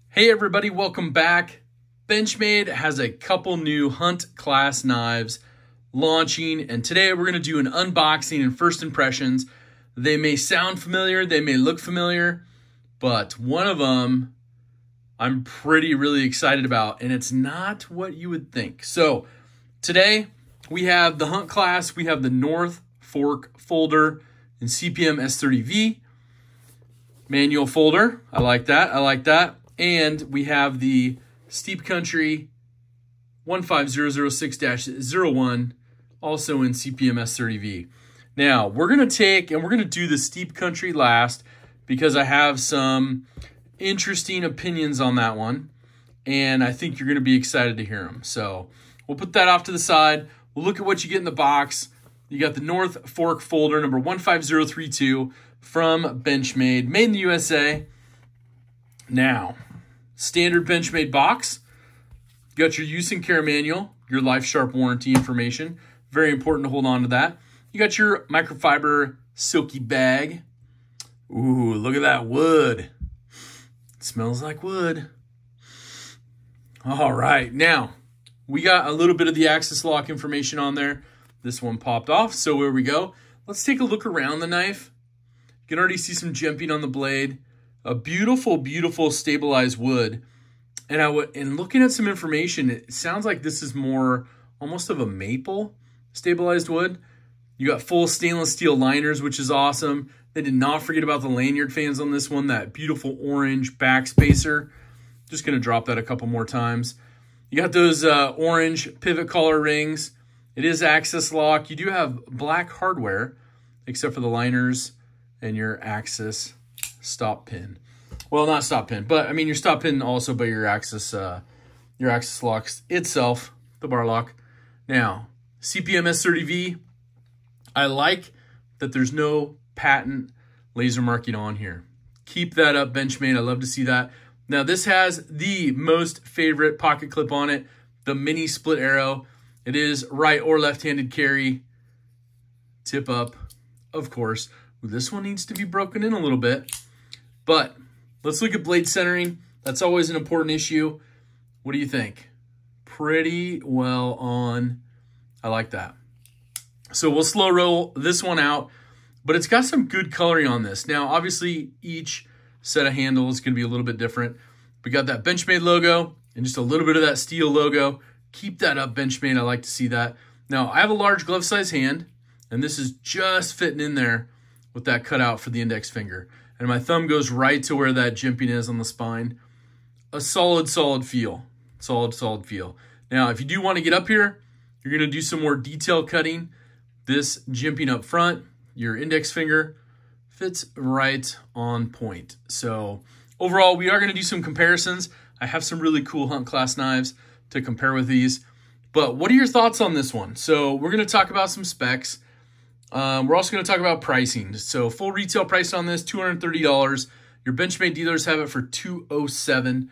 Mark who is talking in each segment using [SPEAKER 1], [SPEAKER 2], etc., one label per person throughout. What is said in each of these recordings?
[SPEAKER 1] Hey everybody, welcome back. Benchmade has a couple new hunt class knives launching, and today we're going to do an unboxing and first impressions. They may sound familiar, they may look familiar, but one of them I'm really excited about, and it's not what you would think. So today we have the hunt class, we have the North Fork folder in CPM S30V. Manual folder, I like that. And we have the Steep Country 15006-01, also in CPM S30V. Now, we're going to do the Steep Country last because I have some interesting opinions on that one, and I think you're going to be excited to hear them. So we'll put that off to the side. We'll look at what you get in the box. You got the North Fork folder, number 15032 from Benchmade, made in the USA. Now, standard Benchmade box. You got your use and care manual, your Life Sharp warranty information. Very important to hold on to that. You got your microfiber silky bag. Ooh, look at that wood. It smells like wood. All right, now we got a little bit of the access lock information on there. This one popped off, so here we go. Let's take a look around the knife. You can already see some jimping on the blade. A beautiful stabilized wood. And looking at some information, it sounds like this is more almost of a maple stabilized wood. You got full stainless steel liners, which is awesome. They did not forget about the lanyard fans on this one, that beautiful orange back spacer. Just gonna drop that a couple more times. You got those orange pivot collar rings. It is access lock. You do have black hardware, except for the liners and your access stop pin. Well, not stop pin, but I mean your stop pin also, but your access locks itself, the bar lock. Now, CPM S30V, I like that there's no patent laser marking on here. Keep that up, Benchmade. I love to see that. Now, this has the most favorite pocket clip on it, the mini split arrow. It is right or left-handed carry, tip up, of course. This one needs to be broken in a little bit. But let's look at blade centering. That's always an important issue. What do you think? Pretty well on. I like that. So we'll slow roll this one out, but it's got some good coloring on this. Now, obviously, each set of handles is going to be a little bit different. We got that Benchmade logo and just a little bit of that steel logo. Keep that up, Benchmade. I like to see that. Now, I have a large glove size hand, and this is just fitting in there with that cutout for the index finger. And my thumb goes right to where that jimping is on the spine. A solid feel. Solid feel. Now, if you do want to get up here, you're going to do some more detail cutting. This jimping up front, your index finger, fits right on point. So overall, we are going to do some comparisons. I have some really cool hunt class knives to compare with these. But what are your thoughts on this one? So we're going to talk about some specs. We're also going to talk about pricing. So full retail price on this, $230. Your Benchmade dealers have it for $207.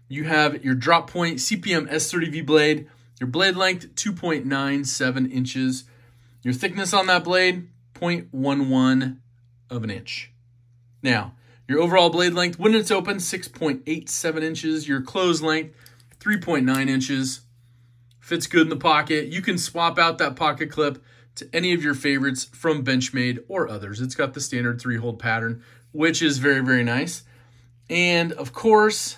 [SPEAKER 1] You have your drop point CPM S30V blade. Your blade length, 2.97 inches. Your thickness on that blade, 0.11 of an inch. Now, your overall blade length, when it's open, 6.87 inches. Your closed length, 3.9 inches. Fits good in the pocket. You can swap out that pocket clip to any of your favorites from Benchmade or others. It's got the standard 3-hole pattern, which is very nice. And of course,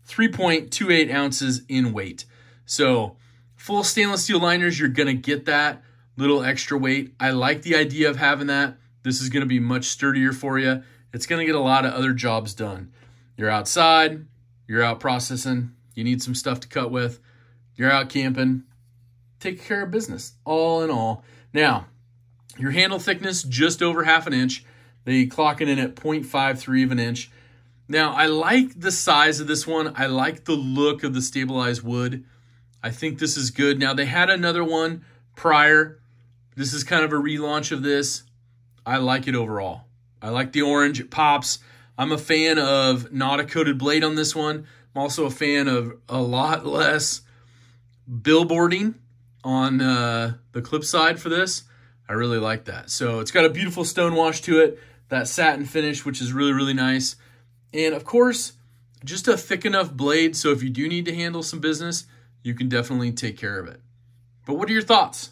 [SPEAKER 1] 3.28 ounces in weight. So full stainless steel liners, you're going to get that little extra weight. I like the idea of having that. This is going to be much sturdier for you. It's going to get a lot of other jobs done. You're outside, you're out processing, you need some stuff to cut with, you're out camping, take care of business, all in all. Now, your handle thickness, just over half an inch. They clock it in at 0.53 of an inch. Now, I like the size of this one. I like the look of the stabilized wood. I think this is good. Now, they had another one prior. This is kind of a relaunch of this. I like it overall. I like the orange. It pops. I'm a fan of not a coated blade on this one. I'm also a fan of a lot less billboarding on the clip side for this. I really like that. So it's got a beautiful stone wash to it, that satin finish, which is really nice. And of course, just a thick enough blade so if you do need to handle some business, you can definitely take care of it. But what are your thoughts?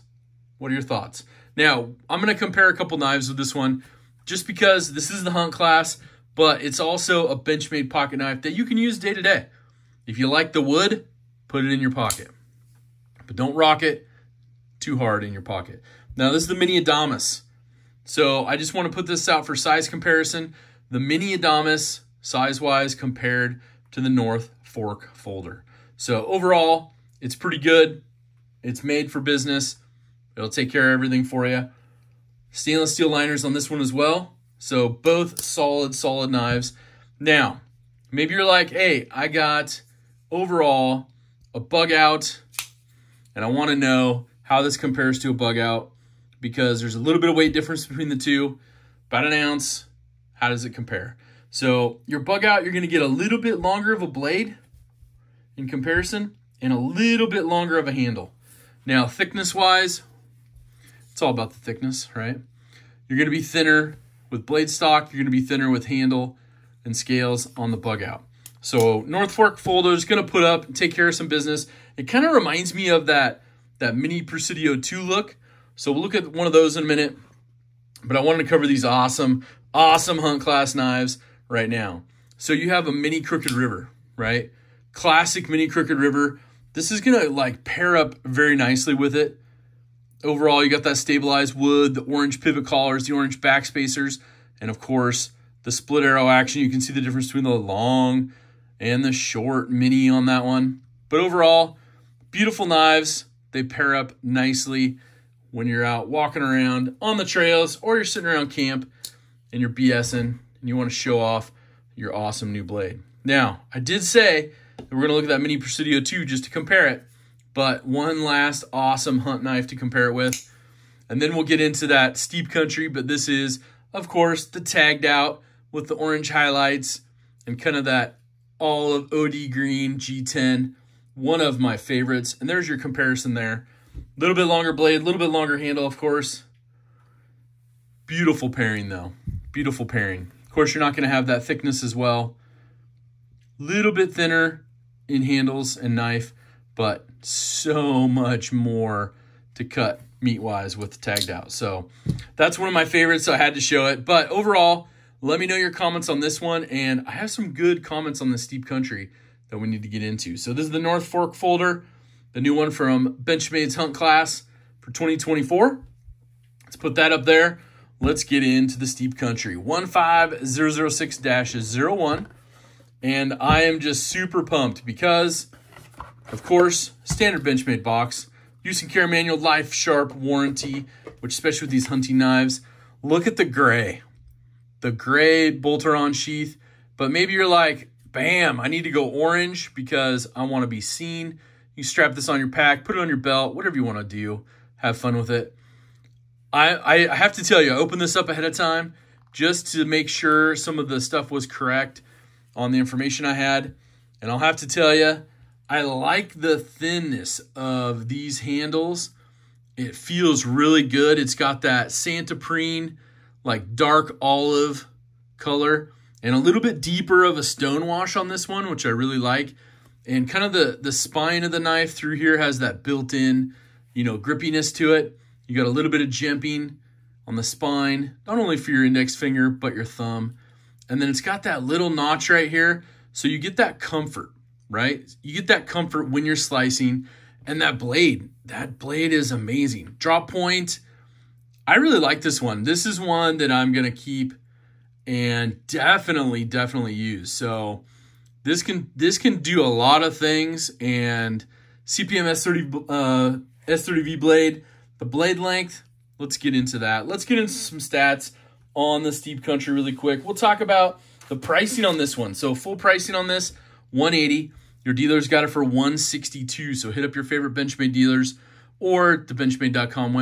[SPEAKER 1] What are your thoughts? Now, I'm going to compare a couple knives with this one just because this is the hunt class, but it's also a Benchmade pocket knife that you can use day to day. If you like the wood, put it in your pocket. But don't rock it too hard in your pocket. Now, this is the Mini Adamas. So I just want to put this out for size comparison. The Mini Adamas, size-wise, compared to the North Fork folder. So overall, it's pretty good. It's made for business. It'll take care of everything for you. Stainless steel liners on this one as well. So both solid knives. Now, maybe you're like, hey, I got overall a bug out, and I want to know how this compares to a bug out because there's a little bit of weight difference between the two, about an ounce. How does it compare? So your bug out, you're going to get a little bit longer of a blade in comparison and a little bit longer of a handle. Now, thickness-wise, it's all about the thickness, right? You're going to be thinner with blade stock. You're going to be thinner with handle and scales on the bug out. So North Fork folder is going to put up and take care of some business. It kind of reminds me of that Mini Presidio 2 look. So we'll look at one of those in a minute. But I wanted to cover these awesome hunt class knives right now. So you have a Mini Crooked River, right? Classic Mini Crooked River. This is going to like pair up very nicely with it. Overall, you got that stabilized wood, the orange pivot collars, the orange back spacers, and of course, the split arrow action. You can see the difference between the long and the short mini on that one. But overall, beautiful knives. They pair up nicely when you're out walking around on the trails or you're sitting around camp and you're BSing and you want to show off your awesome new blade. Now, I did say that we're going to look at that Mini Presidio 2 just to compare it. But one last awesome hunt knife to compare it with. And then we'll get into that steep country. But this is, of course, the tagged out with the orange highlights and kind of that olive OD green G10. One of my favorites. And there's your comparison there. A little bit longer blade, a little bit longer handle, of course. Beautiful pairing, though. Beautiful pairing. Of course, you're not going to have that thickness as well. Little bit thinner in handles and knife, but so much more to cut meat-wise with the tagged out. So that's one of my favorites, so I had to show it. But overall, let me know your comments on this one, and I have some good comments on the steep country that we need to get into. So this is the North Fork folder, the new one from Benchmade's Hunt Class for 2024. Let's put that up there. Let's get into the steep country. 15006-01. And I am just super pumped because, of course, standard Benchmade box, use and care manual, life sharp warranty, which especially with these hunting knives. Look at the gray bolter-on sheath. But maybe you're like, bam, I need to go orange because I want to be seen. You strap this on your pack, put it on your belt, whatever you want to do. Have fun with it. I have to tell you, I opened this up ahead of time just to make sure some of the stuff was correct on the information I had. And I'll have to tell you, I like the thinness of these handles. It feels really good. It's got that Santa Preen, like dark olive color, and a little bit deeper of a stone wash on this one, which I really like. And kind of the spine of the knife through here has that built-in, grippiness to it. You got a little bit of jimping on the spine, not only for your index finger, but your thumb. And then it's got that little notch right here. So you get that comfort, right? You get that comfort when you're slicing. And that blade is amazing. Drop point, I really like this one. This is one that I'm going to keep and definitely use. So this can do a lot of things. And CPM S30V blade, the blade length, let's get into that. Let's get into some stats on the steep country really quick. We'll talk about the pricing on this one. So full pricing on this, $180. Your dealer's got it for $162. So hit up your favorite Benchmade dealers or the Benchmade.com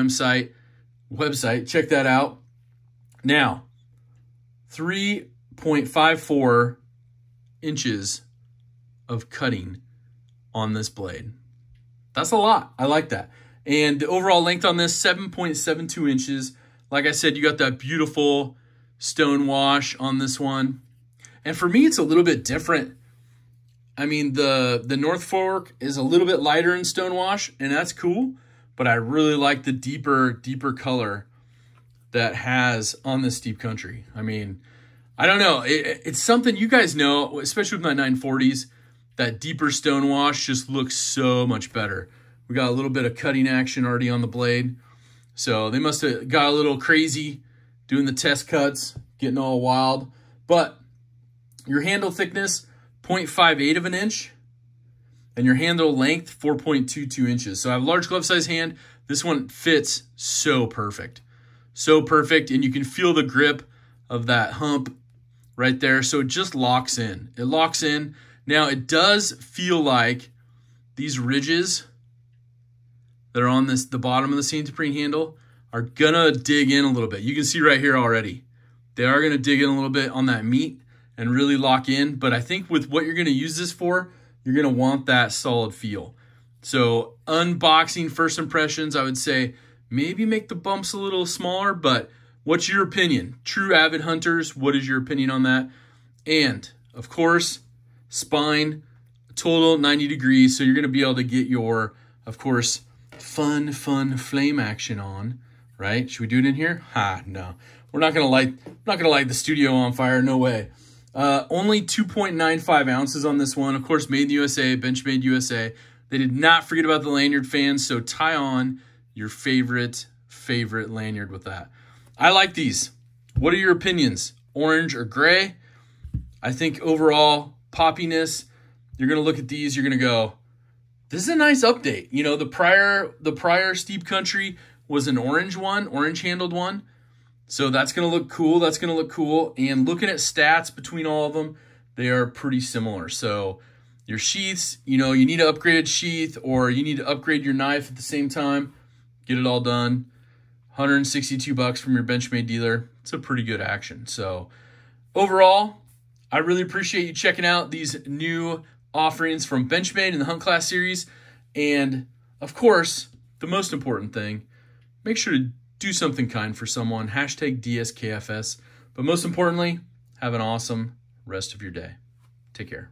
[SPEAKER 1] website. Check that out. Now, 3.54 inches of cutting on this blade. That's a lot. I like that. And the overall length on this, 7.72 inches. Like I said, you got that beautiful stone wash on this one. And for me, it's a little bit different I mean, the North Fork is a little bit lighter in stonewash, and that's cool, but I really like the deeper color that has on this Deep Country. I mean, I don't know. It's something you guys know, especially with my 940s, that deeper stonewash just looks so much better. We got a little bit of cutting action already on the blade. So they must have got a little crazy doing the test cuts, getting all wild. But your handle thickness, 0.58 of an inch, and your handle length, 4.22 inches. So I have a large glove size hand. This one fits so perfect. So perfect, and you can feel the grip of that hump right there. So it just locks in. It locks in. Now it does feel like these ridges that are on the bottom of the Saint Supreme handle are gonna dig in a little bit. You can see right here already. They are gonna dig in a little bit on that meat and really lock in. But I think with what you're gonna use this for, you're gonna want that solid feel. So unboxing first impressions, I would say maybe make the bumps a little smaller, but what's your opinion? True avid hunters, what is your opinion on that? And of course, spine, total 90 degrees. So you're gonna be able to get your, of course, fun flame action on, right? Should we do it in here? No. We're not gonna light the studio on fire, no way. Only 2.95 ounces on this one. Of course, made in the USA, Benchmade USA. They did not forget about the lanyard fans, so tie on your favorite lanyard with that. I like these. What are your opinions? Orange or gray? I think overall poppiness, you're gonna look at these, you're gonna go, this is a nice update. You know, the prior Steep Country was an orange handled one. So that's going to look cool. That's going to look cool. And looking at stats between all of them, they are pretty similar. So your sheaths, you know, you need an upgraded sheath or you need to upgrade your knife at the same time. Get it all done. $162 from your Benchmade dealer. It's a pretty good action. So overall, I really appreciate you checking out these new offerings from Benchmade in the Hunt Class series. And of course, the most important thing, make sure to do something kind for someone. Hashtag DSKFS. But most importantly, have an awesome rest of your day. Take care.